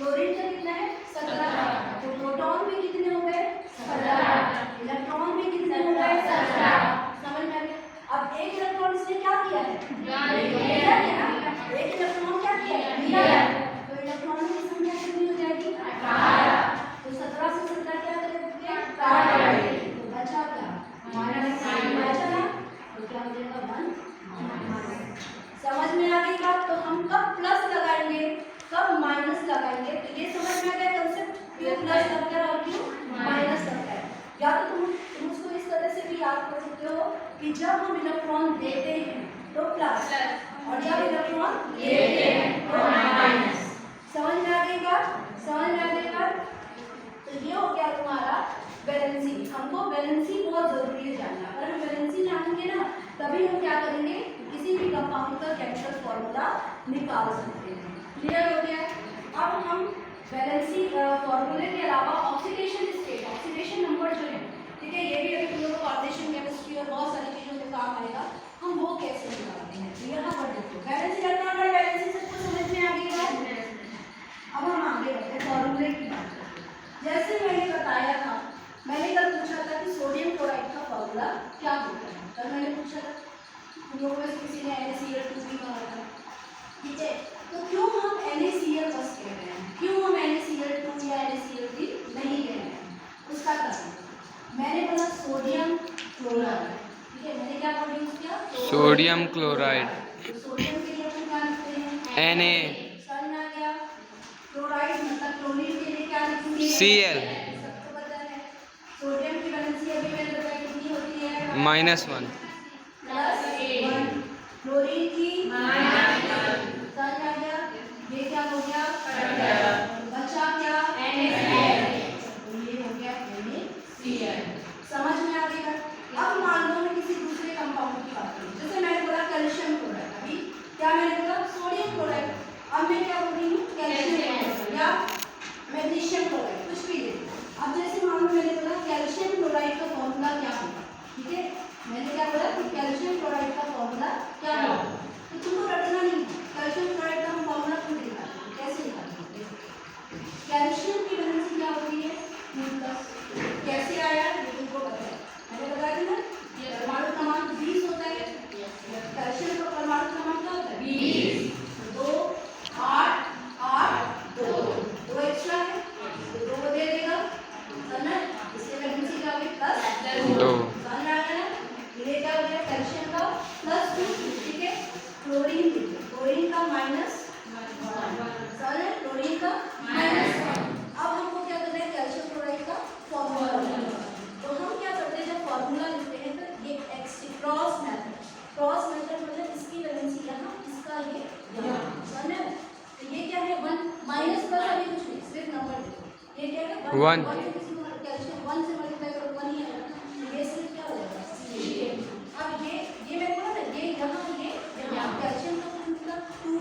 Chlorine का कितना है 17। तो प्रोटॉन भी कितने हो गए 17, इलेक्ट्रॉन भी कितने हो गए 17। समझ में आ गया। अब एक इलेक्ट्रॉन इसने क्या किया है लिया है ना, एक इलेक्ट्रॉन क्या किया है लिया है, तो इलेक्ट्रॉनों की संख्या कितनी हो जाएगी 18। तो 17 से 17 क्या करेंगे काट देंगे, तो बचा क्या -9 बचा ना, तो क्या हो जाएगा 1। समझ में आ गई बात। तो हम कब प्लस लगाएंगे कब माइनस लगाएंगे, तो ये समझ में आ गया कंसेप्ट, क्यों प्लस लगता है और क्यों माइनस लगता है। या तो तुम उसको इस तरह से भी याद कर सकते हो कि जब हम इलेक्ट्रॉन देते हैं तो प्लस और जब इलेक्ट्रॉन लेते हैं तो माइनस। समझ में आ गई बात, समझ में आ गई बात। तो ये हो गया तुम्हारा वैलेंसी। हमको वैलेंसी बहुत जरूरी है जानना, अगर हम वैलेंसी जानेंगे ना तभी हम क्या करेंगे किसी भी कंपाउंड का केमिकल फॉर्मूला निकाल सकते हैं। क्लियर हो गया। अब हम वैलेंसी फॉर्मूले के अलावा ऑक्सीडेशन स्टेट, ऑक्सीडेशन नंबर जो है, ठीक है, ये भी अभी तुम लोग को ऑर्गेनाइजेशन केमिस्ट्री और बहुत सारी चीजों में काम आएगा, हम वो कैसे निकालते हैं। तो यहाँ पर देखो वैलेंसी इलेक्ट्रॉन और वैलेंसी सबको समझ में आ गई है। अब हम आगे बढ़ते हैं फॉर्मूले की बात करते हैं। जैसे मैंने बताया था, मैंने कल पूछा था कि सोडियम क्लोराइड का फॉर्मूला क्या होता है, कल मैंने पूछा था तुम लोगों में किसी ने NaCl2 भी कहा था, ठीक है। तो क्यों हम NaCl बस कह रहे हैं, क्यों हम NaCl2 या NaCl3 नहीं कह रहे हैं, उसका कारण मैंने बोला सोडियम क्लोराइड, ठीक है, मैंने क्या वर्ड यूज किया सोडियम क्लोराइड। तो सोडियम के लिए अपन क्या लिखते हैं Na समझ आ गया। क्लोराइड मतलब क्लोरीन के लिए क्या लिखेंगे Cl सबको पता है। सोडियम की वैलेंसी अभी मैंने बताया कितनी होती है -1 +1, क्लोरीन की -1। समझ आ गया, ये क्या हो गया बचा क्या NaCl, तो ये हो गया NaCl। समझ में आ गया। अब मान लो मैं किसी दूसरे कंपाउंड की बात करूं, जैसे मैंने बोला कैल्शियम क्लोराइड, अभी क्या मैंने बोला सोडियम क्लोराइड, अब मैं क्या बोल रही हूँ कैल्शियम क्लोराइड या मैग्नीशियम क्लोराइड, कुछ भी दे। अब जैसे मान लो मैंने बोला कैल्शियम क्लोराइड का फॉर्मूला क्या होगा, ठीक है, मैंने क्या बोला कि कैल्शियम क्लोराइड का फॉर्मूला क्या होगा, तो तुमको रटना नहीं, कैल्शियम क्लोराइड का हम फॉर्मूला खुद निकालते हैं। कैसे निकालते हैं, कैल्शियम की वैलेंसी क्या होती है 2+, कैसे आया ये तुमको पता है, मैंने बताया था ना, परमाणु क्रमांक 20 होता है, कैल्शियम का परमाणु क्रमांक क्या होता है 20, 2 8 8 2 एक्स्ट्रा है तो 2 दे देगा, समझना, इससे वैलेंसी क्या होगी +2। समझ आ गया ना, ये क्या हो गया कैल्शियम का +2, ठीक है। क्लोरीन का -1, समझ क्लोरीन का -1। अब हमको क्या करना है कैल्शियम क्लोराइड का फॉर्मूला लिखना है। तो हम क्या करते हैं जब फॉर्मूला लिखते हैं तो ये क्रॉस मेथड मतलब इसकी वैलेंसी यहाँ, इसका ये यहाँ, समझ में। तो ये क्या है 1 माइनस प्लस अभी कुछ नहीं, सिर्फ नंबर देखो, ये क्या है 1 कैल्शियम 1 से मल्टीप्लाई करो 1 ही आएगा, तो ये सिर्फ क्या होगा Ca। अब ये मैंने बोला ना ये यहाँ कैल्शियम का फॉर्मूला 2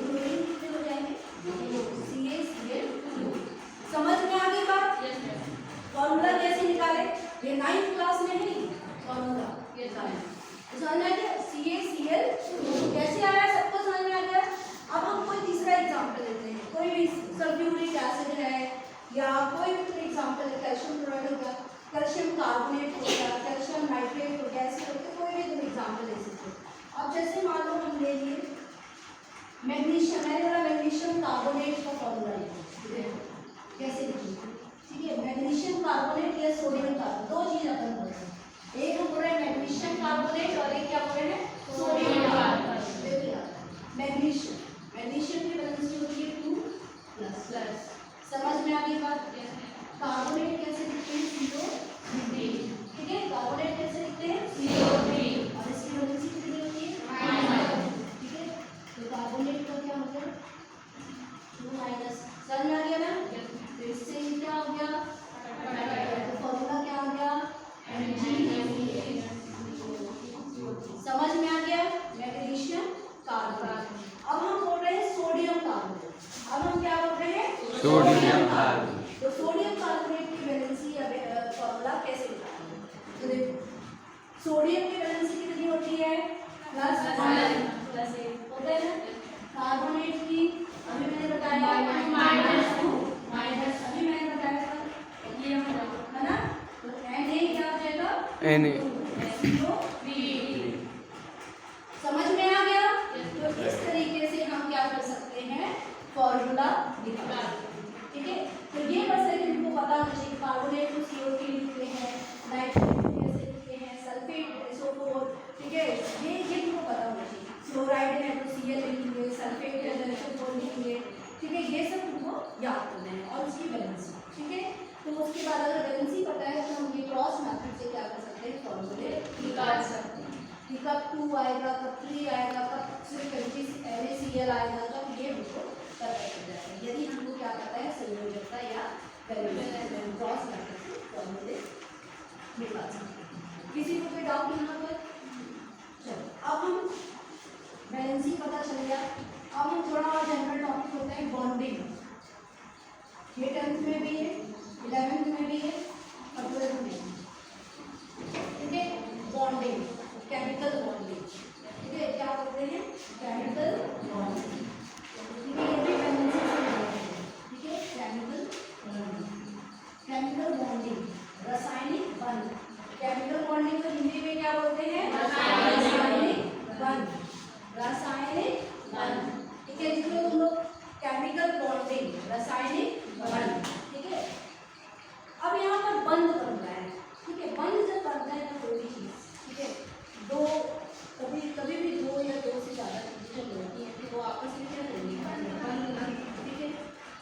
क्लोरीन कितने हो जाएंगे CaCl2। समझ में आ गई बात। फॉर्मूला कैसे निकाले, ये 9th क्लास में है फॉर्मूला, ये समझ में आ गया CaCl2 कैसे आया, सबको समझ में आ गया। अब हम कोई तीसरा एग्जांपल लेते हैं, कोई भी सल्फ्यूरिक एसिड है या कोई भी एग्जांपल है, कैल्शियम क्लोराइड हो गया, कैल्शियम कार्बोनेट हो गया, कैल्शियम नाइट्रेट हो गया, ऐसे करके कोई भी तुम एग्जांपल ले सकते हो। अब जैसे मान लो हम ले लिए मैग्नीशियम, मैंने बोला मैग्नीशियम कार्बोनेट का फॉर्मूला लिखो, कैसे लिखेंगे, ठीक है, मैग्नीशियम कार्बोनेट या सोडियम कार्बोनेट, दो चीज अपन बोल रहे हैं, एक हम बोल रहे हैं मैग्नीशियम कार्बोनेट और एक क्या बोल रहे हैं सोडियम कार्बोनेट। मैग्नीशियम की वैलेंसी होती है 2+, समझ में आ गई बात। कार्बोनेट कैसे लिखते हैं CO3, ठीक है, कार्बोनेट कैसे लिखते हैं CO3 और इसकी वैलेंसी कितनी होती है -, ठीक है, तो कार्बोनेट का क्या होता है 2-, समझ में आ गया ना। तो इससे ये क्या हो गया, तो फॉर्मूला क्या आ गया Mg। समझ में आ गया मैग्नीशियम कार्बोनेट। अब हम बोल रहे हैं सोडियम कार्बोनेट, अब हम क्या बोल रहे हैं सोडियम कार्बोनेट। तो सोडियम कार्बोनेट की वैलेंसी या फॉर्मूला कैसे निकालेंगे, तो देखो सोडियम की वैलेंसी कितनी होती है +1 होता है ना, कार्बोनेट की अभी मैंने बताया Na समझ में आ गया? तो इस तरीके से हम क्या कर सकते हैं, फॉर्मूला निकाल सकते हैं। ठीक है, तो ये बस है कि तुमको पता होना चाहिए कार्बोनेट को CO3 लिखते हैं, नाइट्रोजन को कैसे लिखते हैं, सल्फेट SO4। ठीक है, ये तुमको पता होना चाहिए। क्लोराइड है तो Cl लिखेंगे, सल्फेट है तो SO4 लिखेंगे। ठीक है, ये सब तुमको याद करना है और उसकी वैलेंसी। ठीक है, तो उसके बाद अगर वैलेंसी पता है तो हम ये क्रॉस मेथड से क्या कर सकते हैं, फॉर्मूले निकाल सकते हैं कि कब 2 आएगा, कब 3 आएगा, कब सिर्फ NaCl आएगा, तब ये हमको पता चल जाता है यदि हमको क्या पता है, संयोजकता या वैलेंसी। क्रॉस मेथड से फॉर्मूले निकाल सकते हैं। किसी को कोई डाउट यहाँ पर? चलो, अब हम वैलेंसी पता चल गया। अब हम थोड़ा और जनरल टॉपिक होता है बॉन्डिंग। ये 10th में भी है, 11th में भी है और 12th में भी। ठीक है, बॉन्डिंग, केमिकल बॉन्डिंग। ठीक है, क्या बोलते हैं, केमिकल बॉन्डिंग। ठीक है, ये भी वैलेंसी से रिलेटेड है। ठीक है, केमिकल बॉन्डिंग, रासायनिक बंध। केमिकल बॉन्डिंग को हिंदी में क्या बोलते हैं, रासायनिक बंध। रासायनिक बंध। ठीक है, जिसमें तुम लोग केमिकल बॉन्डिंग, रासायनिक बंध। ठीक है, अब यहाँ पर बंध बनता है। ठीक है, बंध जब बनता है ना कोई भी चीज, ठीक है, दो कभी भी दो या दो से ज्यादा चीजें जब बनती हैं तो वो आपस में क्या करेंगी, बंध बनाएंगी। ठीक है,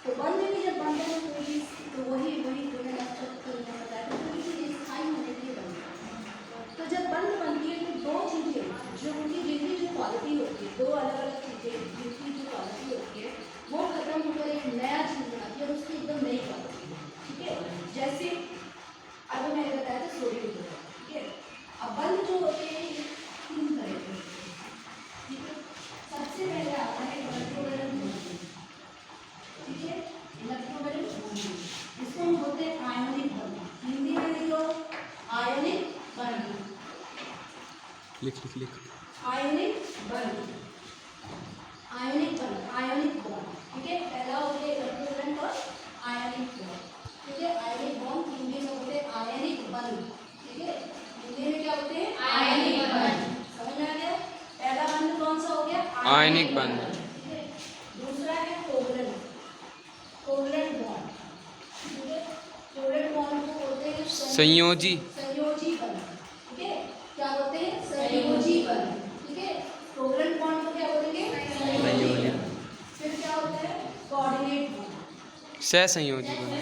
तो बंध भी जब बनता है कोई चीज तो वही तुम्हें बताया तो कोई चीज स्थायी होने के लिए बनती है। तो जब बंध बनती है तो दो चीजें जो उनकी जिनकी जो क्वालिटी होती है, दो अलग अलग चीजें जिनकी जो क्वालिटी होती है वो खत्म होकर एक नया चीज बनाती है और उसकी एकदम नई क्वालिटी। ठीक है, जैसे अभी मैंने बताया था सोडियम क्लोराइड। ठीक है, अब बंध जो होते हैं तीन तरह के। ठीक है, सबसे पहले आता है इलेक्ट्रोवैलेंट बॉन्डिंग। ठीक है, इलेक्ट्रोवैलेंट बॉन्डिंग, इसको हम बोलते हैं आयनिक बंध। हिंदी में लिख लो, आयनिक बंध। लिख आयनिक बंध, आयनिक बंध, आयनिक बॉन्ड। ठीक है, पहला हो गया इलेक्ट्रोवैलेंट और आयनिक बॉन्ड। ठीक है, आयनिक बॉन्ड हिंदी में बोलते हैं आयनिक बंध। ठीक है, हिंदी में क्या बोलते हैं, आयनिक बंध। समझ में आ गया? पहला बंध कौन सा हो गया, आयनिक बंध। ठीक है, दूसरा है कोवलेंट, कोवलेंट बॉन्ड। ठीक है, कोवलेंट बॉन्ड को बोलते हैं संयोजी बंध। ठीक है, क्या बोलते हैं, संयोजी बंध। ठीक है, कोवलेंट बॉन्ड को क्या बोलेंगे, संयोजी। फिर क्या होता है, कोऑर्डिनेट बॉन्ड, सहसंयोजी बंध।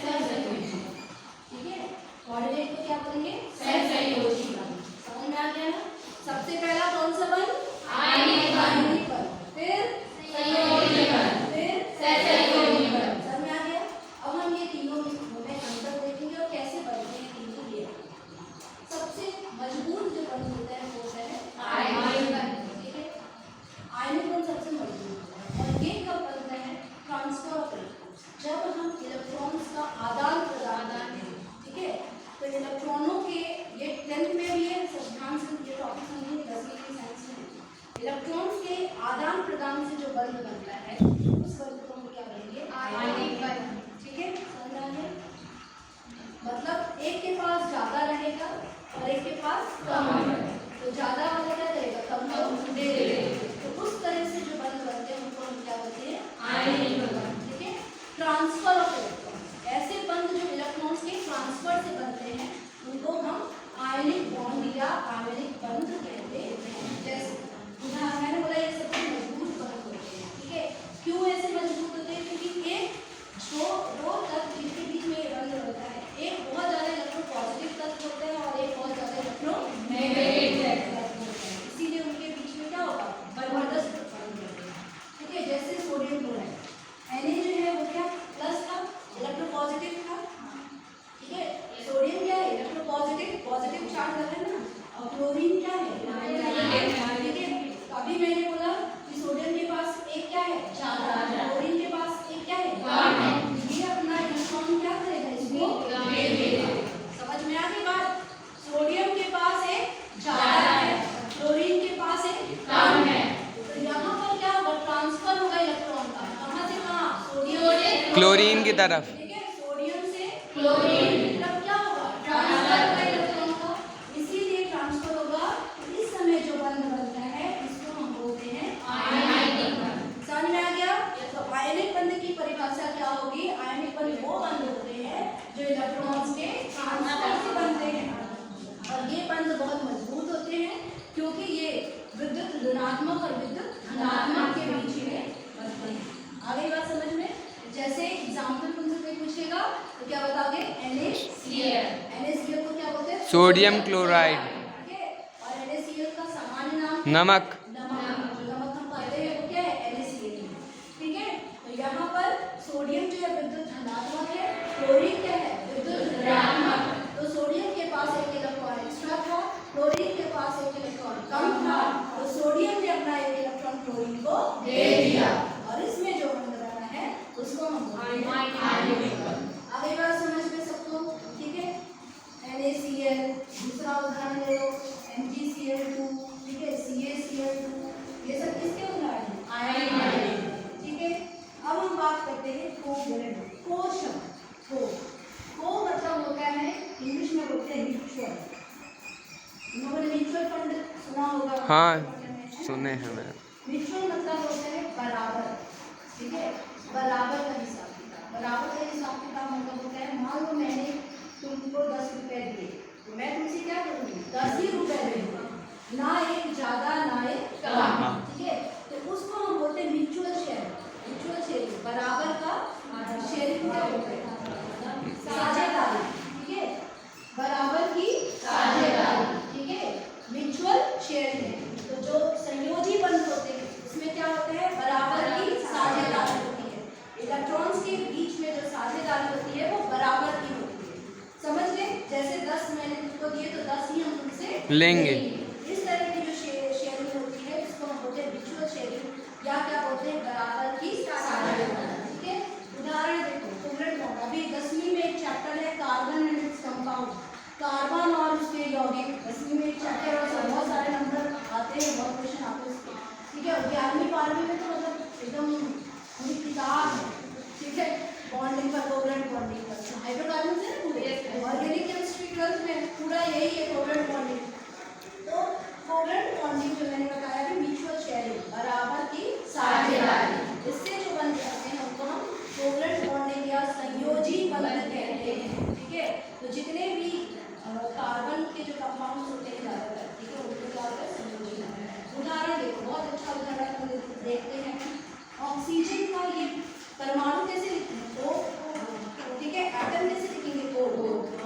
ठीक है, कोऑर्डिनेट को क्या बोलेंगे, सहसंयोजी बंध। समझ में आ गया ना? सबसे पहला कौन सा बंध, आयनिक बंध, फिर संयोजी बंध, फिर सहसंयोजी बंध। समझ में आ गया? अब हम ये तीनों में अंतर देखेंगे और कैसे बनते हैं तीनों ये। सबसे मजबूत जो बंध होता है वो है आयनिक बंध। ठीक है, आयनिक बंध सबसे मजबूत होता है और ये कब बनता है, ट्रांसफर ऑफ इलेक्ट्रॉन्स, जब हम इलेक्ट्रॉन्स का आदान प्रदान करते हैं। ठीक है, तो इलेक्ट्रॉनों के, ये 10th में भी है, सब ध्यान से ये टॉपिक समझिए, 10वीं की साइंस में इलेक्ट्रॉन्स के आदान प्रदान से जो बंध बनता है उस बंध को हम क्या कहेंगे, आयनिक बंध। ठीक है, समझ आ गया? मतलब एक के पास ज्यादा रहेगा और एक के पास कम रहेगा, तो ज्यादा वाला क्या करेगा, कम को दे देगा। तो उस तरह से जो बंध बनते हैं उनको हम क्या बोलते हैं, आयनिक बंध। ठीक है, ट्रांसफर ऑफ इलेक्ट्रॉन्स, ऐसे बंध जो इलेक्ट्रॉन्स के ट्रांसफर से बनते हैं उनको हम आयनिक बॉन्ड या आयनिक बंध कहते हैं। जैसे उदाहरण मैंने बोला ये सबसे मजबूत बंध होते हैं। ठीक है, क्यों ऐसे मजबूत होते हैं, क्योंकि एक दो तत्व जिनके बीच में ये बंध होता है, एक बहुत ज्यादा इलेक्ट्रोपॉजिटिव तत्व होता है और एक बहुत ज्यादा इलेक्ट्रोनेगेटिव तत्व होता है, इसीलिए उनके बीच में क्या होगा, जबरदस्त बंध होते हैं। ठीक है, जैसे सोडियम क्लोराइड, Na जो है वो क्या प्लस था, इलेक्ट्रोपॉजिटिव था। ठीक है, सोडियम क्या है, इलेक्ट्रोपॉजिटिव, पॉजिटिव चार्ज लगा है ना, और क्लोरीन क्या है, ठीक है, अभी मैंने बोला कि सोडियम के पास एक क्या है, ज्यादा, क्लोरीन के पास एक क्या है, कम है। ये अपना इलेक्ट्रॉन क्या करेगा, इसको ले लेगा। समझ में आ गई बात? सोडियम के पास एक ज्यादा है, क्लोरीन के पास एक कम है, तो यहाँ पर क्या होगा, ट्रांसफर होगा इलेक्ट्रॉन का, कहाँ से कहाँ, सोडियम क्लोरीन की तरफ। ठीक है, सोडियम से क्लोरीन, मतलब क्या होगा, ट्रांसफर होगा इलेक्ट्रॉन का, इसीलिए वो बंध होते हैं जो इलेक्ट्रॉन्स के ट्रांसफर से बनते हैं, और ये बंध बहुत मजबूत होते हैं क्योंकि ये विद्युत ऋणात्मक और विद्युत धनात्मक के बीच में बनते हैं। आ गई बात समझ में? जैसे एग्जाम्पल तुमसे कोई पूछेगा तो क्या बताओगे? NaCl। NaCl को क्या बोलते हैं? Sodium chloride. ठीक है, और NaCl का सामान्य नाम नमक। नमक। जो नमक हम पाते हैं वो क्या है? NaCl। ठीक है, तो यहाँ पर सोडियम जो है विद्युत धनात्मक है, क्लोरीन क्या है? विद्युत ऋणात्मक। तो सोडियम के पास एक इलेक्ट्रॉन एक्स्ट्रा था, क्लोरीन के पास एक इलेक्ट्रॉन कम था, तो सोडियम ने अपना एक इलेक्ट्रॉन क्लोरीन को दे दिया, और इसमें जो बंध बना है उसको हम आगे बात समझ में सबको? ठीक है, NaCl। दूसरा उदाहरण ले लो, MgCl2, ठीक है, CaCl2, ये सब किसके उदाहरण हैं? आयन। ठीक है, अब हम बात करते हैं कोवैलेंट। को शब्द को मतलब होता है, इंग्लिश में बोलते हैं म्यूचुअल। इन लोगों ने म्यूचुअल फंड सुना होगा? हाँ सुने हैं मैंने। म्यूचुअल मतलब होता है बराबर। ठीक है, बराबर का हिसाब किताब। बराबर का हिसाब किताब मतलब होता है, मान लो मैंने तुमको 10 रुपए दिए, तो मैं तुमसे क्या करूँगी? 10 ही रुपए दूंगी, ना एक ज्यादा ना एक कम। ठीक है, तो उसको हम बोलते हैं म्यूचुअल शेयर। म्यूचुअल शेयरिंग, बराबर का शेयरिंग क्या बोलते हैं? साझेदारी। ठीक है, बराबर की साझेदारी। ठीक है, म्यूचुअल शेयरिंग है। तो जो संयोजी बंध होते हैं उसमें क्या होते हैं? बराबर की साझेदारी होती है। इलेक्ट्रॉन्स के बीच में जो साझेदारी होती है वो बराबर की होती है। समझ गए? जैसे 10 मैंने तुमको दिए तो 10 ही हम तुमसे लेंगे। इस तरह की जो शेयरिंग होती है इसको हम बोलते हैं म्यूचुअल शेयरिंग, या क्या बोलते हैं? बराबर की साझेदारी। ठीक है, उदाहरण देखो, कोवैलेंट बॉन्ड। अभी 10वीं में एक चैप्टर है carbon and its compound, carbon और उसके यौगिक। 10वीं में एक चैप्टर और बहुत सारे नंबर आते हैं, बहुत क्वेश्चन आते हैं उसके। ठीक है, और 11वीं 12वीं में तो मतलब एकदम पूरी किताब है। ठीक है, बॉन्डिंग पर, कोवैलेंट बॉन्डिंग पर, हाइड्रोकार्बन से ना पूरे ऑर्गेनिक केमिस्ट्री 12th में पूरा यही है, कोवैलेंट बॉन्डिंग। तो कोवैलेंट बॉन्डिंग जो मैंने बताया कि म्यूचुअल शेयरिंग, बराबर की साझेदारी, इससे जो बन जाते हैं उनको हम कोवैलेंट बॉन्डिंग या संयोजी बंध कहते हैं। ठीक है, तो जितने भी कार्बन के जो कंपाउंड्स होते हैं ज़्यादातर, ठीक है, उनको क्या होता है? संयोजी बंध। उदाहरण देखो, बहुत अच्छा उदाहरण हम देखते हैं। ऑक्सीजन का ये परमाणु कैसे लिखते हैं? O। ठीक है, एटम कैसे लिखेंगे? O।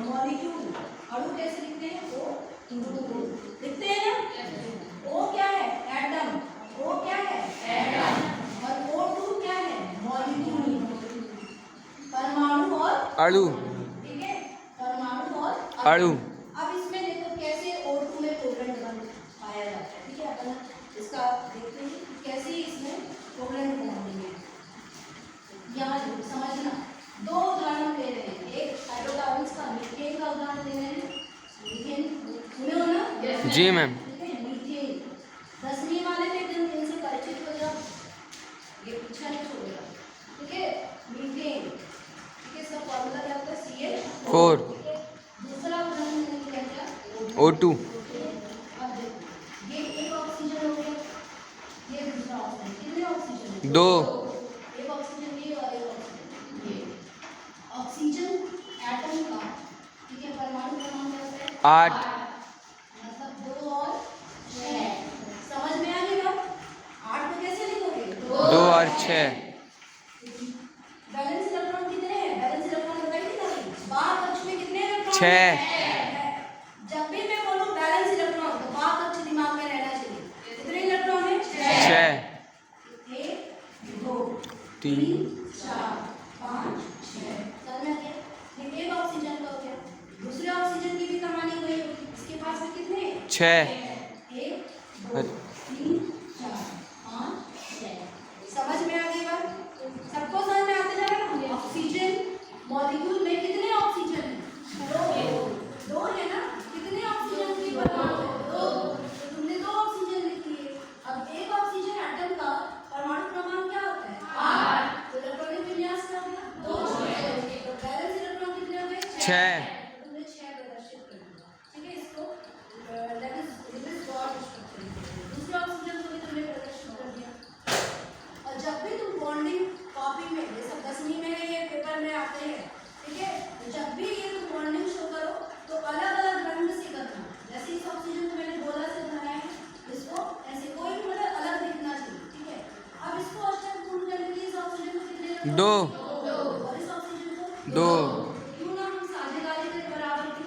मॉलिक्यूल, अणु कैसे लिखते हैं? O लिखते हैं ना? O क्या है? एटम। O क्या है? एटम। और O2 क्या है? मॉलिक्यूल, परमाणु और अणु। ठीक है, परमाणु और अणु। अब इसमें देखो कैसे O2 में कोवैलेंट बंध पाया जाता है। ठीक है, अपन इसका देखते हैं कैसे इसमें कोवैलेंट बॉन्डिंग है। यहाँ देखो, समझना, दो उदाहरण ले रहे हैं। एक हाइड्रोकार्बन्स का, मीथेन का उदाहरण ले रहे हैं। मीथेन सुने हो ना? जी मैम। ठीक है, मीथेन 10वीं वाले में एकदम इनसे परिचित हो जाओ, ये पीछा नहीं छोड़ेगा। ठीक है, मीथेन, ठीक है, इसका फॉर्मूला क्या होता है? CH4। ठीक है, दूसरा उदाहरण मैंने लिया क्या? O2। अब देखो, ये एक ऑक्सीजन हो गया, ये दूसरा ऑक्सीजन। कितने ऑक्सीजन है? 2। एक ऑक्सीजन ये और एक ऑक्सीजन ये। ऑक्सीजन एटम का, ठीक है, परमाणु क्रमांक क्या होता है? 8। मतलब 2 और 6। समझ में आ गया? 8 को कैसे लिखोगे? 2 और 6। बैलेंस इलेक्ट्रॉन कितने हैं? बैलेंस इलेक्ट्रॉन बताइए ना, बाहर कक्ष में कितने इलेक्ट्रॉन? 6। जब भी मैं बोलूं बैलेंस इलेक्ट्रॉन तो बाहर कक्ष दिमाग में रहना चाहिए। कितने इलेक्ट्रॉन है? 6। 1 2 3 3 4 5 6। समझ में आ गया? ये एक ऑक्सीजन का हो गया। दूसरे ऑक्सीजन की भी कहानी वही होगी। इसके पास में कितने हैं? 6। 1 2 3 4 5 6। समझ में आ गई बात? सबको समझ में आते जा रहा है? ऑक्सीजन मॉलिक्यूल में कितने ऑक्सीजन हैं? 2 है ना? कितने ऑक्सीजन की परमाणु है? 2। तो तुमने 2 ऑक्सीजन लिखी है। अब एक ऑक्सीजन एटम का परमाणु क्रमांक क्या होता है? 8। तो इलेक्ट्रॉनिक विन्यास क्या होगा? 2 6। तो बैलेंस इलेक्ट्रॉन कितने हो गए? 6। तुमने 6 प्रदर्शित कर दिया। ठीक है, इसको दैट इज गॉड स्ट्रक्चर। दूसरे ऑक्सीजन को भी तुमने प्रदर्शित कर दिया। और जब भी तुम बॉन्डिंग कॉपी में, जैसे 10वीं में ये पेपर में आते हैं ठीक है। तो जब भी ये बॉन्डिंग शो करो तो अलग अलग रंग से करना। जैसे इस ऑक्सीजन को मैंने गोला से बनाया है, इसको ऐसे कोई भी मतलब अलग दिखना चाहिए, ठीक है। अब इसको अष्टक पूर्ण करने के लिए इस ऑक्सीजन को कितने रखना? दो। और इस ऑक्सीजन को दो। क्यों ना हम साझेदारी करें बराबर की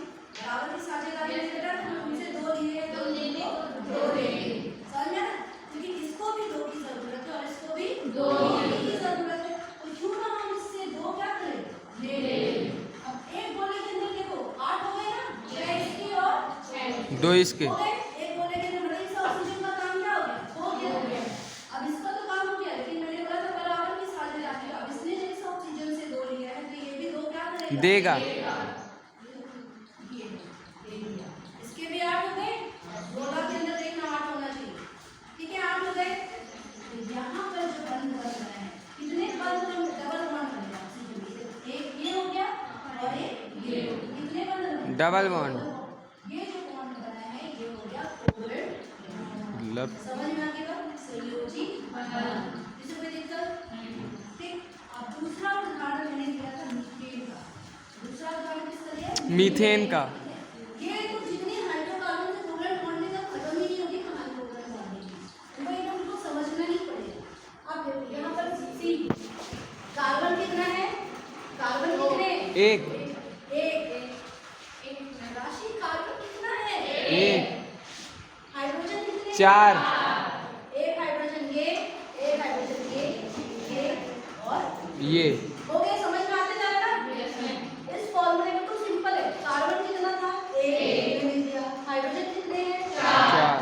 साझेदारी में बेटा हमसे दो लिए दो लेंगे, समझ में ना? क्योंकि इसको भी दो की जरूरत है और इसको भी दो की जरूरत है, तो क्यों ना हम इससे दो क्या करें, ले। अब एक गोले के अंदर देखो 8 हो गए ना, 6 इसके और 2 इसके। हो गए। एक गोले के अंदर मतलब इस ऑक्सीजन का काम क्या हो गया। अब इसका तो काम हो गया, लेकिन मैंने बोला था बराबर की साझेदारी। अब इसने इस ऑक्सीजन से दो लिया है तो ये भी दो क्या करेगा, देगा। इसके भी 8 हो गए। गोला के अंदर देखना 8 होना चाहिए, ठीक है। 8 हो गए। तो यहाँ पर जो बंध बन रहा है कितने बंध, डबल बॉन्ड बनेगा ऑक्सीजन के। एक ये हो गया और एक ये हो गया। कितने बंध, डबल बॉन्ड। ये जो बॉन्ड बना है ये हो गया कोवलेंट बॉन्ड। समझ में आ गया सहयोजी बंध, इसमें कोई दिक्कत ठीक। अब दूसरा उदाहरण मैंने दिया था मीथेन का। दूसरा उदाहरण किसका दिया, मीथेन का। ये तो जितनी हाइड्रोकार्बन से कोवलेंट बॉन्डिंग का खत्म ही नहीं होगी कहानी कोवलेंट बॉन्डिंग, तो भाई हमको समझना ही पड़ेगा। अब देखो यहाँ पर सी कार्बन कितना है, कार्बन कितने, एक। राशि कार्बन कितना है, एक। हाइड्रोजन कितने, 4। एक हाइड्रोजन ये, एक हाइड्रोजन ये और ये हो गए। समझ में आते जा रहा है। इस फॉर्मूले में तो सिंपल है। कार्बन कितना था, एक लिख दिया। हाइड्रोजन कितने हैं, 4।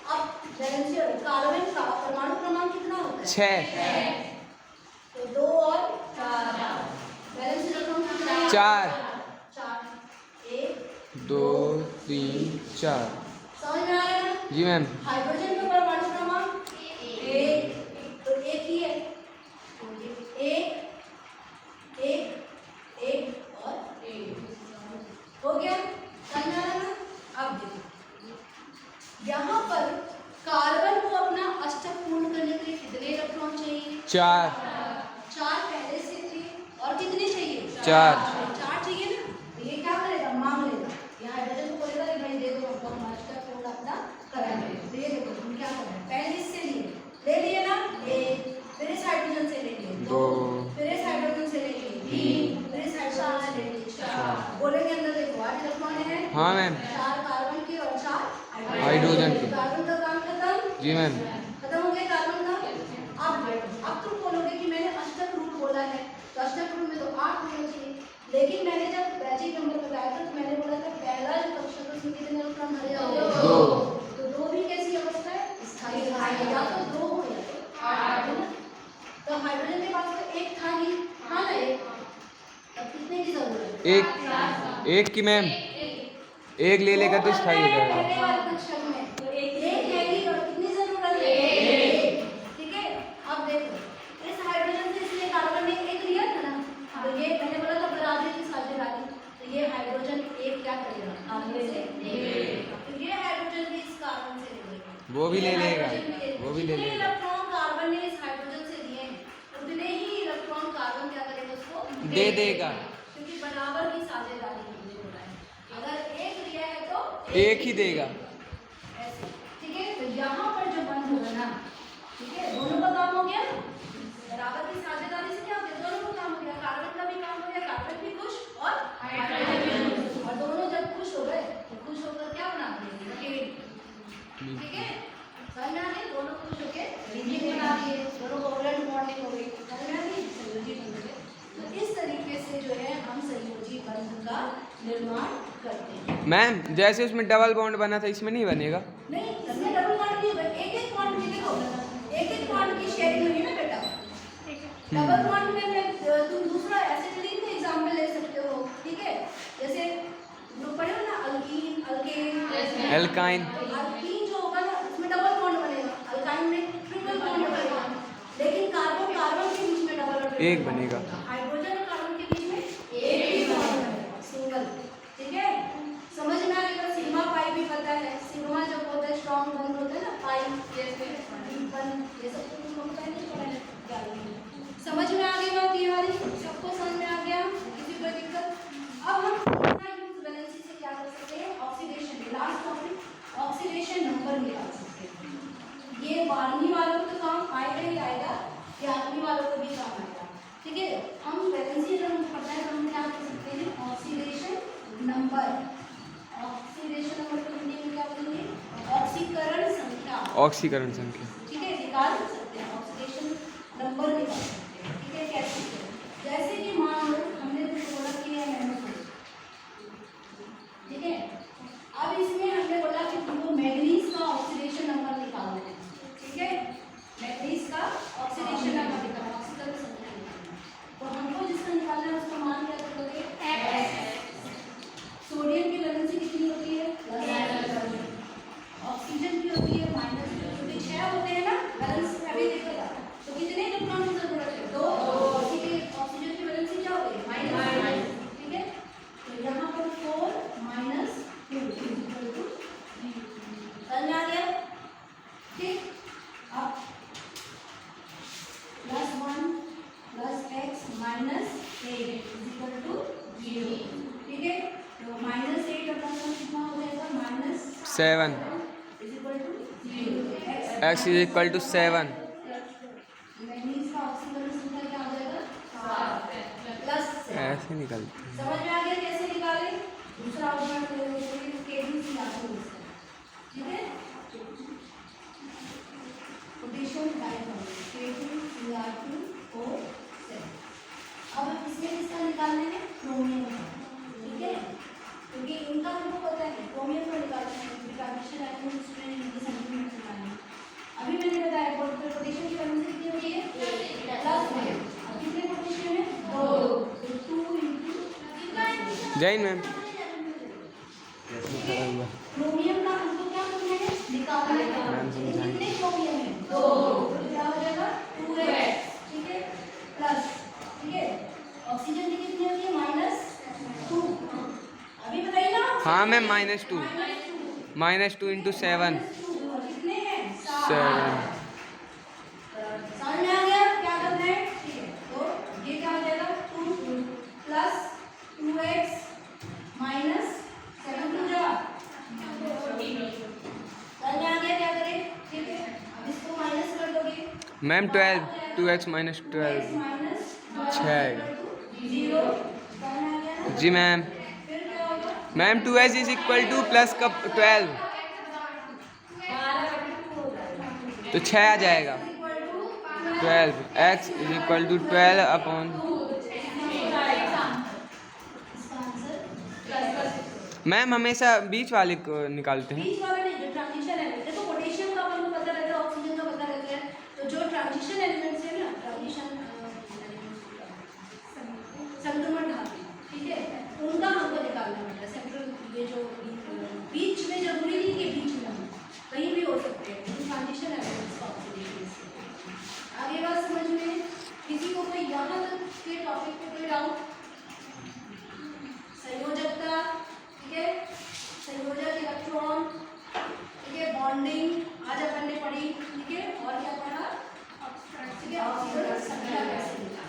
अब बैलेंस कार्बन का परमाणु क्रमांक कितना होता है, 6। तो 2 और 4। बैलेंस इलेक्ट्रॉन कितना है, 4। 1 2 3 4। समझ में आ रहा है। जी मैम। हाइड्रोजन का परमाणु क्रमांक 1, तो एक ही है, 1 1 1 और 1 हो गया। समझ में आ रहा है ना। अब देखो यहाँ पर कार्बन को अपना अष्टक पूर्ण करने के लिए कितने इलेक्ट्रॉन चाहिए, 4। 4 पहले से थे और कितने चाहिए, 4। 4 चाहिए ना। तो ये क्या करेगा, मांग लेगा। ये हाइड्रोजन को बोलेगा कि भाई दे दो हमको, हम अष्टक पूर्ण अपना कराएंगे। तो ये देखो तुम क्या कर रहे हैं, पहले इससे ले लिए ना 1, फिर इस हाइड्रोजन से ले लिए 2, फिर इस हाइड्रोजन से ले लिए 3, फिर इस हाइड्रोजन से ले लिए 4। गोले के अंदर देखो 8 इलेक्ट्रॉन है। हाँ मैम। 4 कार्बन के और 4 हाइड्रोजन के। कार्बन का काम खत्म। जी मैम। खत्म हो गया कार्बन का। अब तुम बोलोगे कि मैंने अष्टक रूट बोला है, तो अष्टक रूट में तो 8 होने चाहिए, लेकिन मैंने जब बैचिक नंबर बताया था तो मैंने बोला था पहला जो कक्षा था उसमें कितने इलेक्ट्रॉन भरे जाओगे, 2। तो 2 भी कैसी अवस्था है, स्थायी अवस्था, या तो 2 हो या तो 8 है ना। तो हाइड्रोजन के पास तो एक था ही, हाँ ना, एक। अब कितने की जरूरत है, एक की मैम। एक ले लेगा तो स्थायी हो जाएगा। पहले वाले कक्षा में तो एक है ही और कितनी जरूरत है, एक। ठीक है। अब देखो इस हाइड्रोजन से इसने कार्बन ने एक लिया था ना, तो ये मैंने बोला था बराबरी की साझेदारी, तो ये हाइड्रोजन एक क्या करेगा, आगे से लेगा। तो ये हाइड्रोजन भी इस कार्बन से ले लेगा, वो भी ले लेगा, वो भी ले जितने लेगा। इलेक्ट्रॉन कार्बन ने इस हाइड्रोजन से दिए हैं उतने ही इलेक्ट्रॉन कार्बन क्या करेगा, उसको दे देगा, क्योंकि बराबर की साझेदारी हमने बोला है। अगर एक लिया है तो एक ही देगा। ऐसे, ठीक है। तो यहाँ पर जो बंद होगा ना, ठीक है, दोनों का काम हो गया। बराबर की साझेदारी से क्या हो गया, दोनों का काम हो गया। कार्बन का भी काम हो गया, कार्बन भी खुश और हाइड्रोजन भी खुश। और दोनों जब खुश हो गए तो खुश होकर क्या बना दिए, ठीक है। समझ में आ गई, दोनों खुश होकर रिंगिंग बना दिए, दोनों कोवलेंट बॉन्डिंग हो गई। समझ में आ गई, सहयोजी बंध गए। तो इस तरीके से जो है हम सहयोजी बंध का निर्माण करते हैं। मैम जैसे उसमें डबल बॉन्ड बना था इसमें नहीं बनेगा? नहीं, इसमें डबल बॉन्ड नहीं होगा, एक बॉन्ड की देखो, एक बॉन्ड की शेयरिंग हुई ना बेटा। डबल बॉन्ड में तुम दूसरा एसिटिलीन का एग्जांपल ले सकते हो, ठीक है। जैसे जो पढ़े हो ना अल्कीन, अल्केन, एल्काइन। अल्कीन जो होगा ना उसमें डबल बॉन्ड बनेगा, अल्काइन में ट्रिपल बॉन्ड बनेगा, लेकिन कार्बन कार्बन के बीच में डबल एक बनेगा। हाइड्रोजन और कार्बन के बीच में एक ही बॉन्ड बनेगा, सिंगल, ठीक है। समझ में आ गया। सिग्मा पाई भी पता है, सिग्मा जब होता है स्ट्रॉन्ग बॉन्ड होता है ना, पाई जैसे बॉन्ड, ये सब तो तुम होता है नहीं, समझ में आ गई बात ये वाली, सबको समझ में आ गया। नंबर, ऑक्सीडेशन नंबर को हिंदी में क्या बोलेंगे? ऑक्सीकरण संख्या। ऑक्सीकरण संख्या। ठीक है, निकाल सकते हैं, ऑक्सीडेशन नंबर निकाल सकते हैं। ठीक है, कैसे? जैसे कि मान लो हमने कुछ बोला कि है मैग्नीज, ठीक है, अब इसमें हमने बोला कि तुमको मैग्नीज का ऑक्सीडेशन नंबर निकालना है। ठीक है, मैग्नीज का ऑक्सीडेशन नंबर निकालना, ऑक्सीकरण संख्या निकालना। तो हमको जिसका निकालना है उसका मान क्या रखोगे? x। सोडियम की वैलेंसी कितनी होती है? +, ऑक्सीजन की होती है -2, क्योंकि 6 होते हैं ना बैलेंस में, अभी देखो तो कितने इलेक्ट्रॉन की जरूरत है? 2। इसीलिए ऑक्सीजन की वैलेंसी क्या हो गई? -। ठीक है, तो यहाँ पर 4 - 2 समझ में आ गया? ठीक, अब +1 + x - 8 = 0। ठीक है, तो -8 अपना कितना हो जाएगा? -7 x x = 7। मैग्नीज का ऑक्सीकरण संख्या क्या हो जाएगा? 7 ऐसे निकलते हैं। समझ में आ गया कैसे निकाले? दूसरा उदाहरण ले लो, KbCr2। ठीक है, पोटेशियम डाइऑक्साइड KbCr2O7। अब इसमें किसका निकालने हैं? क्रोमियम का। ठीक है, क्योंकि इनका हमको पता है क्रोमियम को निकालना है, ट्रांजिशन एलिमेंट स्ट्रेन इनके सेंटीमीटर में निकालना है। अभी मैंने बताया पोटेशियम की वैल्यू कितनी होती है? +1। अब कितने पोटेशियम है? 2। तो 2 × जैन मैम क्रोमियम का हमको क्या करना है? निकालना है। कितने क्रोमियम है? 2। तो क्या हो जाएगा? 2x। ठीक है, प्लस, ठीक है, ऑक्सीजन की कितनी होती है? -2। अभी बताइए ना। हाँ मैम -2 × 7 कितने हैं? 7। समझ में आ गया क्या करना है? ठीक है, तो ये क्या हो जाएगा? 2 + 2x - 7 2 जा 14। समझ में आ गया क्या करें? ठीक है, अब इसको माइनस कर दोगे मैम 12 2x - 12 6। 0। समझ में आ गया ना? जी मैम। फिर क्या होगा? मैम 2s = +12 तो 6 आ जाएगा। 12 x = 12/। मैम हमेशा बीच वाले को निकालते हैं। बीच वाला नहीं, जो ट्रांजिशन एलिमेंट, देखो पोटेशियम का अपन को पता रहता है, ऑक्सीजन का पता रहता है, तो जो ट्रांजिशन एलिमेंट्स है ना, ट्रांजिशन संक्रमण धातु, ठीक है, उनका हमको निकालना होता है। सेंट्रल, ये जो बीच में, जरूरी नहीं कि बीच में हो, कहीं भी हो सकते हैं ट्रांजिशन एलिमेंट्स का ऑक्सीडेशन। आगे बात समझ में? किसी को कोई यहाँ तक के टॉपिक पे कोई डाउट? संयोजकता, ठीक है, संयोजक इलेक्ट्रॉन, ठीक है, बॉन्डिंग आज अपन ने पढ़ी। ठीक है, और क्या पढ़ा? ठीक है, ऑक्सीकरण संख्या कैसे निकालना।